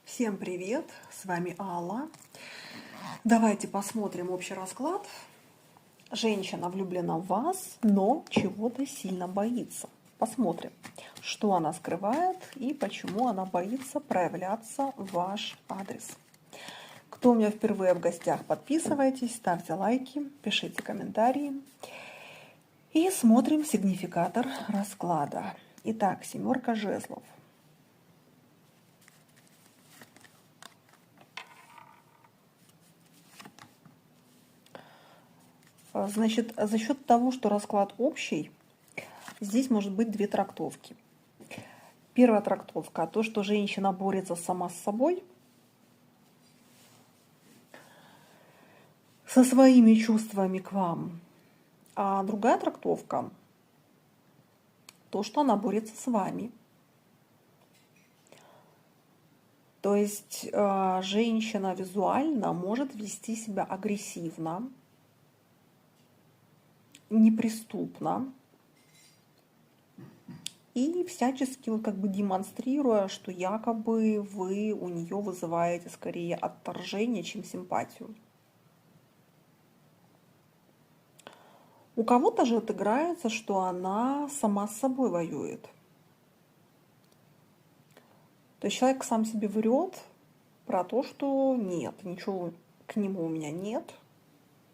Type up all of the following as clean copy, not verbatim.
Всем привет, с вами Алла. Давайте посмотрим общий расклад. Женщина влюблена в вас, но чего-то сильно боится. Посмотрим, что она скрывает и почему она боится проявляться в ваш адрес. Кто у меня впервые в гостях, подписывайтесь, ставьте лайки, пишите комментарии. И смотрим сигнификатор расклада. Итак, семерка жезлов. Значит, за счет того, что расклад общий, здесь может быть две трактовки. Первая трактовка – то, что женщина борется сама с собой, со своими чувствами к вам. А другая трактовка – то, что она борется с вами. То есть женщина визуально может вести себя агрессивно, неприступно и всячески демонстрируя, что якобы вы у нее вызываете скорее отторжение, чем симпатию. У кого-то же отыграется, что она сама с собой воюет. То есть человек сам себе врет про то, что нет, ничего к нему у меня нет,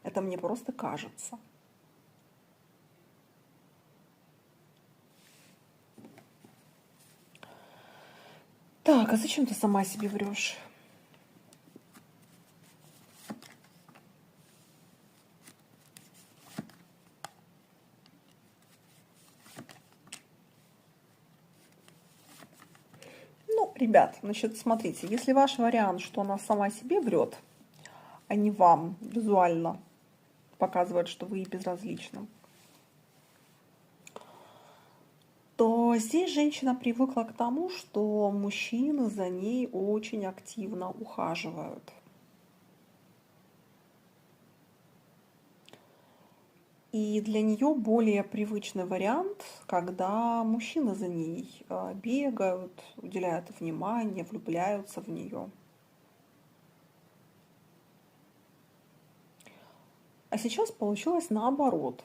это мне просто кажется. Так, а зачем ты сама себе врешь? Ну, ребят, значит, смотрите, если ваш вариант, что она сама себе врет, а не вам визуально показывает, что вы ей безразличны, то здесь женщина привыкла к тому, что мужчины за ней очень активно ухаживают. И для нее более привычный вариант, когда мужчины за ней бегают, уделяют внимание, влюбляются в нее. А сейчас получилось наоборот.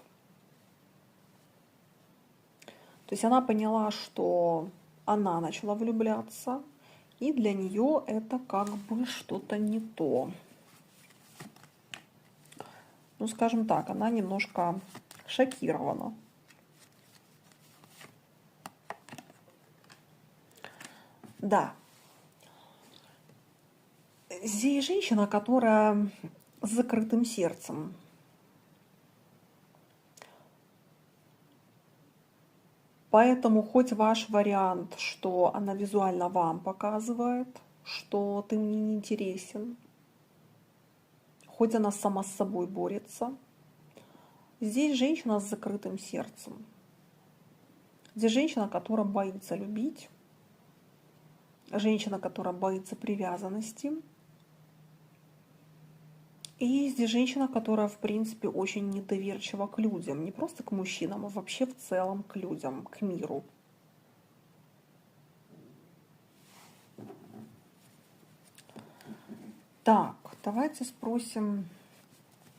То есть она поняла, что она начала влюбляться, и для нее это как бы что-то не то. Ну, скажем так, она немножко шокирована. Да. Здесь женщина, которая с закрытым сердцем. Поэтому хоть ваш вариант, что она визуально вам показывает, что ты мне не интересен, хоть она сама с собой борется, здесь женщина с закрытым сердцем. Здесь женщина, которая боится любить, женщина, которая боится привязанности. И здесь женщина, которая, в принципе, очень недоверчива к людям. Не просто к мужчинам, а вообще в целом к людям, к миру. Так, давайте спросим,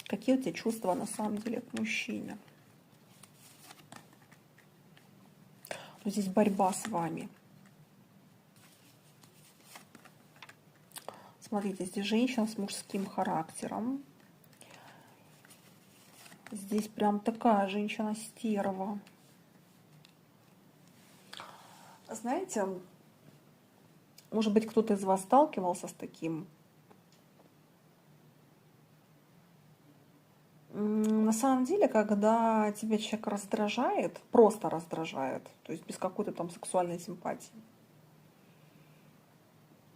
какие у тебя чувства на самом деле к мужчине. Здесь борьба с вами. Смотрите, здесь женщина с мужским характером. Здесь прям такая женщина-стерва. Знаете, может быть, кто-то из вас сталкивался с таким. На самом деле, когда тебя человек раздражает, просто раздражает, то есть без какой-то там сексуальной симпатии,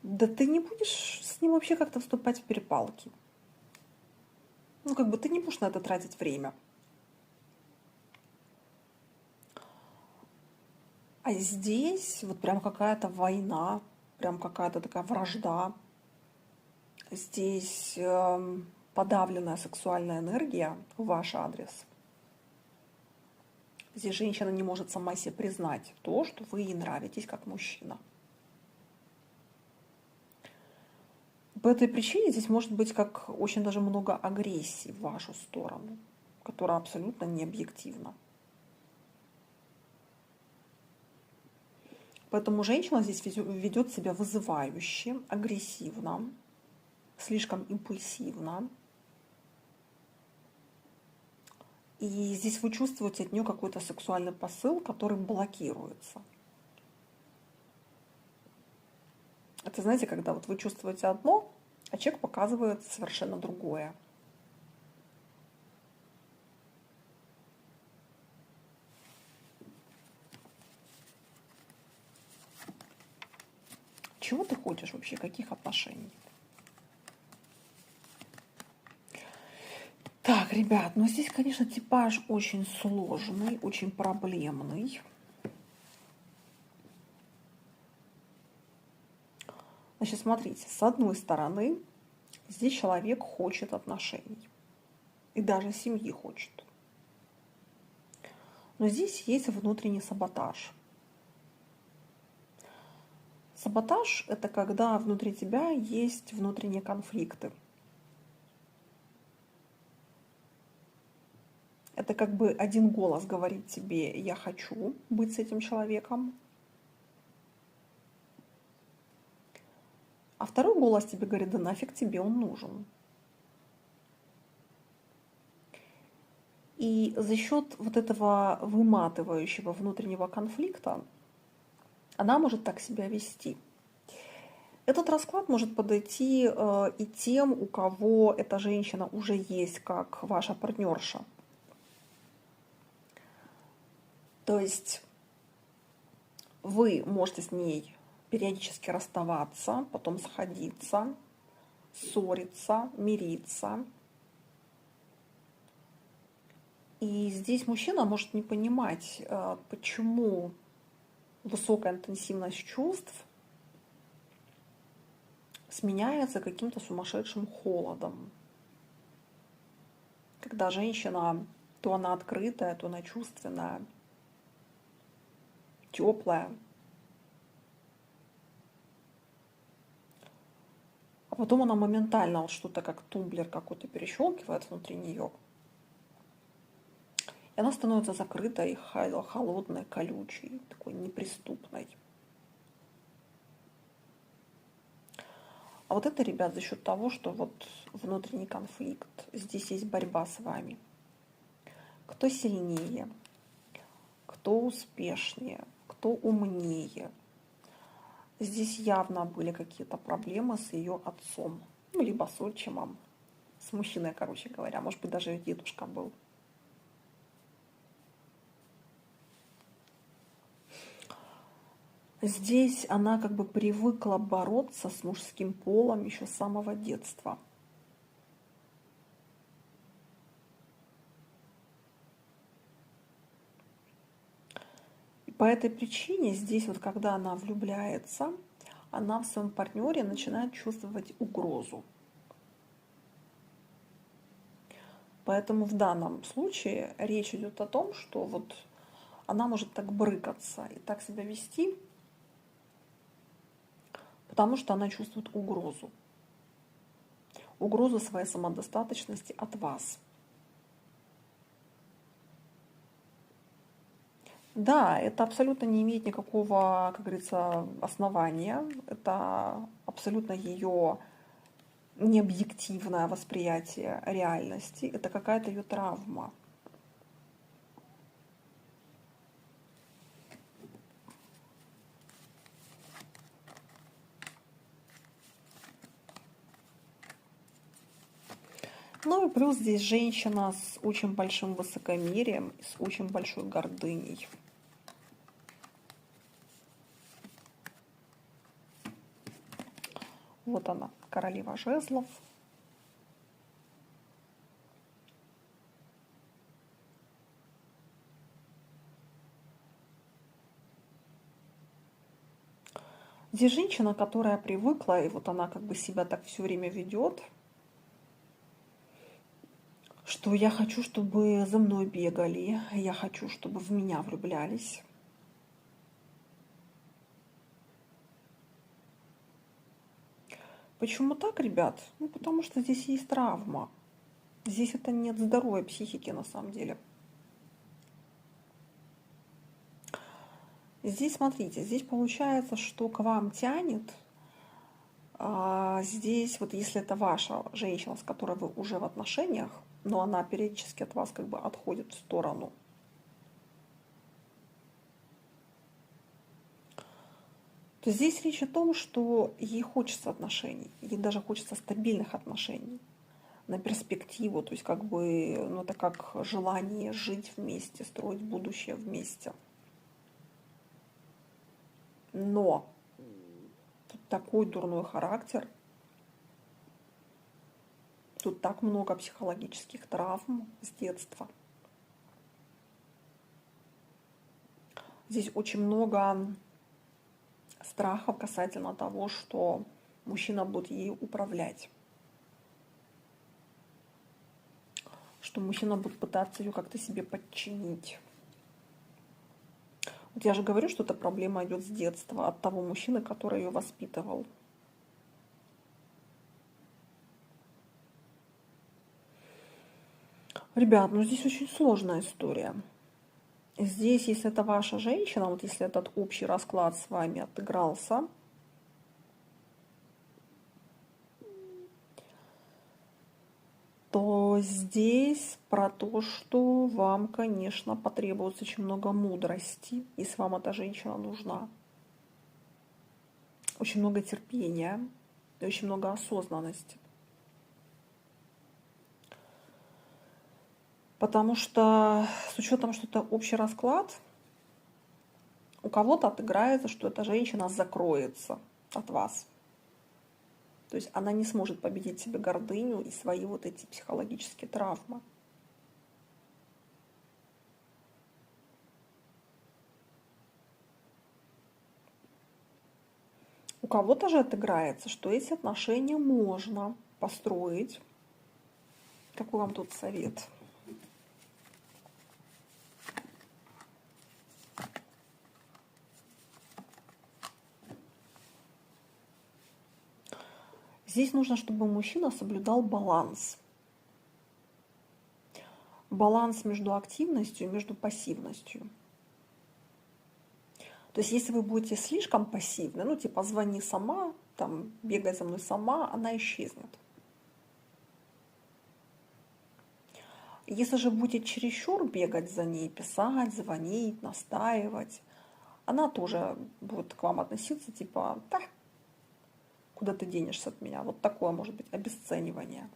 да ты не будешь с ним вообще как-то вступать в перепалки. Ну, как бы ты не будешь на это тратить время. А здесь вот прям какая-то война, прям какая-то такая вражда. Здесь подавленная сексуальная энергия в ваш адрес. Здесь женщина не может сама себе признать то, что вы ей нравитесь как мужчина. По этой причине здесь может быть как очень даже много агрессии в вашу сторону, которая абсолютно не объективна. Поэтому женщина здесь ведет себя вызывающе, агрессивно, слишком импульсивно. И здесь вы чувствуете от нее какой-то сексуальный посыл, который блокируется. Это, знаете, когда вот вы чувствуете одно, а человек показывает совершенно другое. Чего ты хочешь вообще? Каких отношений? Так, ребят, ну здесь, конечно, типаж очень сложный, очень проблемный. Значит, смотрите, с одной стороны, здесь человек хочет отношений. И даже семьи хочет. Но здесь есть внутренний саботаж. Саботаж – это когда внутри тебя есть внутренние конфликты. Это как бы один голос говорит тебе: я хочу быть с этим человеком. А второй голос тебе говорит: да нафиг тебе он нужен. И за счет вот этого выматывающего внутреннего конфликта она может так себя вести. Этот расклад может подойти и тем, у кого эта женщина уже есть как ваша партнерша. То есть вы можете с ней периодически расставаться, потом сходиться, ссориться, мириться. И здесь мужчина может не понимать, почему высокая интенсивность чувств сменяется каким-то сумасшедшим холодом. Когда женщина, то она открытая, то она чувственная, теплая. А потом она моментально вот что-то как тумблер какой-то перещелкивает внутри нее. И она становится закрытой, холодной, колючей, такой неприступной. А вот это, ребят, за счет того, что вот внутренний конфликт, здесь есть борьба с вами. Кто сильнее, кто успешнее, кто умнее. Здесь явно были какие-то проблемы с ее отцом, ну, либо с отчимом, с мужчиной, короче говоря, может быть, даже ее дедушка был. Здесь она как бы привыкла бороться с мужским полом еще с самого детства. И по этой причине здесь вот когда она влюбляется, она в своем партнере начинает чувствовать угрозу. Поэтому в данном случае речь идет о том, что вот она может так брыкаться и так себя вести, потому что она чувствует угрозу. Угрозу своей самодостаточности от вас. Да, это абсолютно не имеет никакого, как говорится, основания. Это абсолютно ее необъективное восприятие реальности. Это какая-то ее травма. Ну и плюс здесь женщина с очень большим высокомерием, с очень большой гордыней. Вот она, королева жезлов. Здесь женщина, которая привыкла, и вот она как бы себя так все время ведет, что я хочу, чтобы за мной бегали, я хочу, чтобы в меня влюблялись. Почему так, ребят? Ну, потому что здесь есть травма. Здесь это нет здоровой психики на самом деле. Здесь, смотрите, здесь получается, что к вам тянет. Здесь вот если это ваша женщина, с которой вы уже в отношениях, но она периодически от вас как бы отходит в сторону, то здесь речь о том, что ей хочется отношений, ей даже хочется стабильных отношений на перспективу, то есть как бы, ну это как желание жить вместе, строить будущее вместе. Но тут такой дурной характер, тут так много психологических травм с детства. Здесь очень много страхов касательно того, что мужчина будет ей управлять, что мужчина будет пытаться ее как-то себе подчинить. Вот я же говорю, что эта проблема идет с детства, от того мужчины, который ее воспитывал. Ребят, ну здесь очень сложная история. Здесь, если это ваша женщина, вот если этот общий расклад с вами отыгрался, то здесь про то, что вам, конечно, потребуется очень много мудрости, если вам эта женщина нужна. Очень много терпения и очень много осознанности. Потому что с учетом, что это общий расклад, у кого-то отыграется, что эта женщина закроется от вас. То есть она не сможет победить себе гордыню и свои вот эти психологические травмы. У кого-то же отыграется, что эти отношения можно построить. Какой вам тут совет? Здесь нужно, чтобы мужчина соблюдал баланс. Баланс между активностью и между пассивностью. То есть если вы будете слишком пассивны, ну типа звони сама, там бегай за мной сама, она исчезнет. Если же будете чересчур бегать за ней, писать, звонить, настаивать, она тоже будет к вам относиться типа, да, куда ты денешься от меня? Вот такое может быть обесценивание.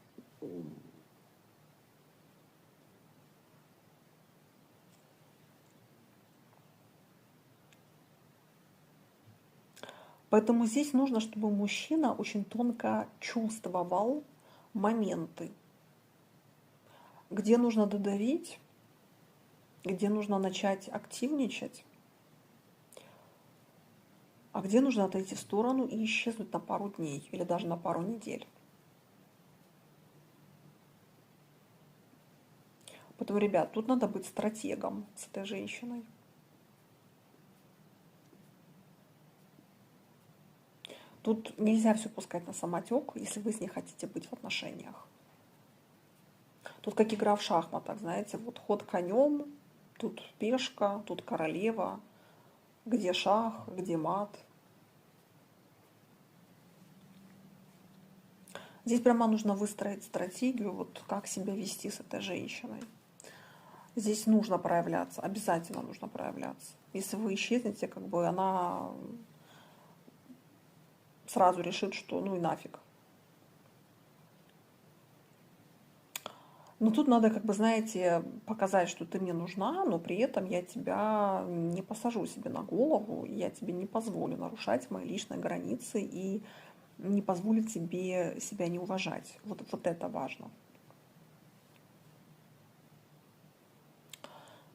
Поэтому здесь нужно, чтобы мужчина очень тонко чувствовал моменты, где нужно додавить, где нужно начать активничать, а где нужно отойти в сторону и исчезнуть на пару дней или даже на пару недель. Поэтому, ребят, тут надо быть стратегом с этой женщиной. Тут нельзя все пускать на самотек, если вы с ней хотите быть в отношениях. Тут как игра в шахматах, знаете, вот ход конем, тут пешка, тут королева, где шах, где мат. Здесь прямо нужно выстроить стратегию, вот как себя вести с этой женщиной. Здесь нужно проявляться, обязательно нужно проявляться. Если вы исчезнете, как бы она сразу решит, что ну и нафиг. Но тут надо, как бы, знаете, показать, что ты мне нужна, но при этом я тебя не посажу себе на голову, я тебе не позволю нарушать мои личные границы и не позволю тебе себя не уважать. Вот это важно.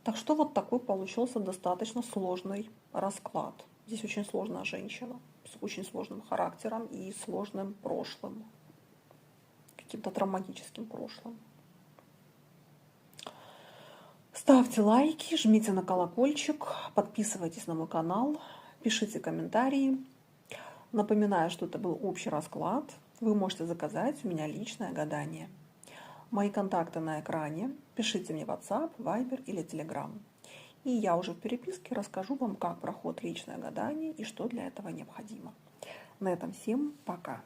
Так что вот такой получился достаточно сложный расклад. Здесь очень сложная женщина с очень сложным характером и сложным прошлым, каким-то травматическим прошлым. Ставьте лайки, жмите на колокольчик, подписывайтесь на мой канал, пишите комментарии. Напоминаю, что это был общий расклад. вы можете заказать у меня личное гадание. Мои контакты на экране. Пишите мне в WhatsApp, Viber или Telegram. И я уже в переписке расскажу вам, как проходит личное гадание и что для этого необходимо. На этом всем пока.